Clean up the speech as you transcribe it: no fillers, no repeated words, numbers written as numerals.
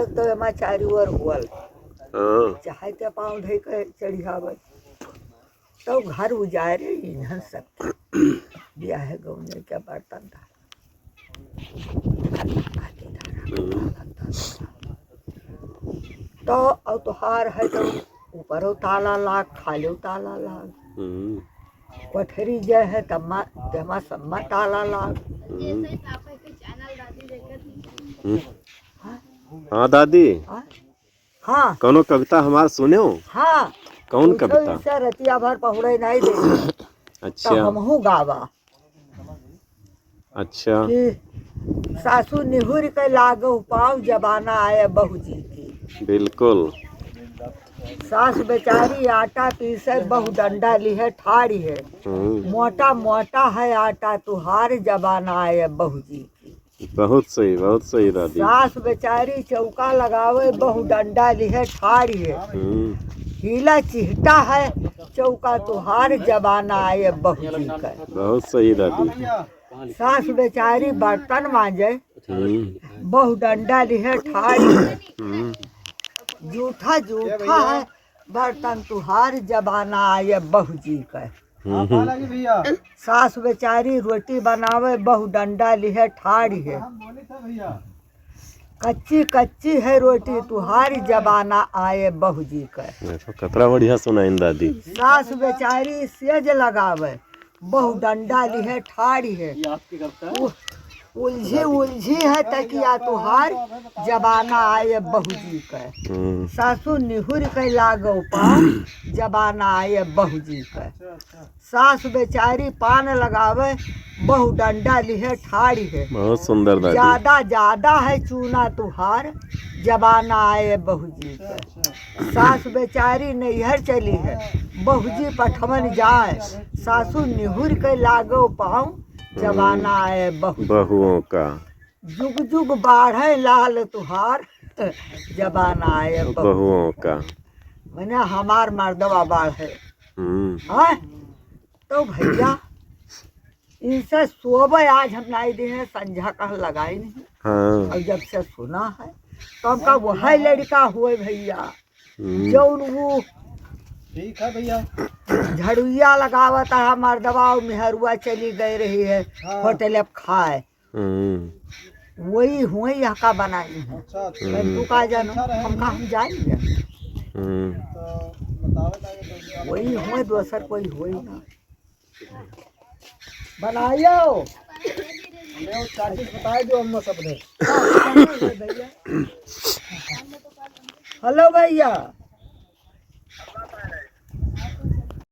एक तो एमा चारी ओर हुअल हाँ चाहे ते पाँव धइ के चढ़ियावत तो घर उजारे ईंधन सबके ब्याह गौने के बर्तन था तो और तुहार है तो ऊपरो ताला लाग खालो ताला लाग कोठरी जे है तम्मा तेमा सम्मा ताला लाग। हाँ दादी हाँ कौनो कविता हमार सुने हो? हाँ कौन कविता? इससे रतिया भर पहुड़े नहीं दे तो अच्छा हमहू गावा अच्छा कि सासू निहुर के लागो पाँव जबाना आए बहू जी की। बिल्कुल सास बेचारी आटा पीसे बहु डंडा लिहे ठाड़ी है मोटा मोटा है आटा तुहार जबाना आए बहू जी की। बहुत सही दादी। सास बेचारी चौका लगावे बहु डंडा लिहे ठाड़ी है हीला चिहटा है चौका तुहार जबाना आए बहू जी का। बहुत सही दादी। सास बेचारी बर्तन मांजे बहु डंडा लिहे ठाड़ी है जूठा जूठा है बर्तन तुहार जबाना आए बहू जी का। सास बेचारी रोटी बनावे बहु डंडा लिहे ठाड़ी है कच्ची कच्ची है रोटी तुहारी जबाना आए बहू जी का। कतरा बढ़िया सुनाइन दादी। सास बेचारी सेज लगावे बहु डंडा लिहे ठाड़ी है उलझी उलझी है तकिया तुहार जबाना आए बहू जी का। सासू निहुर के लागो पाँव जबाना आए बहू जी का। सास बेचारी पान लगावे बहु डंडा लिहे ठाड़ी है बहुत सुंदर दादी। ज्यादा ज्यादा है चूना तुहार जबाना आए बहू जी का। सास बेचारी नैहर चली है बहू जी पठमन जाए सासू निहुर के लागो पाँव जबाना आए बहुओं का। जुग जुग बाढ़े लाल तुहार जबाना आए बहुओं का। मैंने हमार मर्दवा बाढ़े हाँ तो भैया इनसे सोबे आज हम नहीं दिन संझा कह लगाई नहीं हाँ। और जब से सुना है तो हमका वही लड़का हुए भैया जौन वो ठीक है भैया झड़ुआ लगावता है मर्दवा और मेहरुआ चली गई रही है होटल अब खाए वही हुए यहाँ का बनाई है। अच्छा तू का जानो हमका हम जाएंगे वही हुए दोसर कोई हुई ना बनाइयो चार्जेस बताए दो हम सबने। हेलो भैया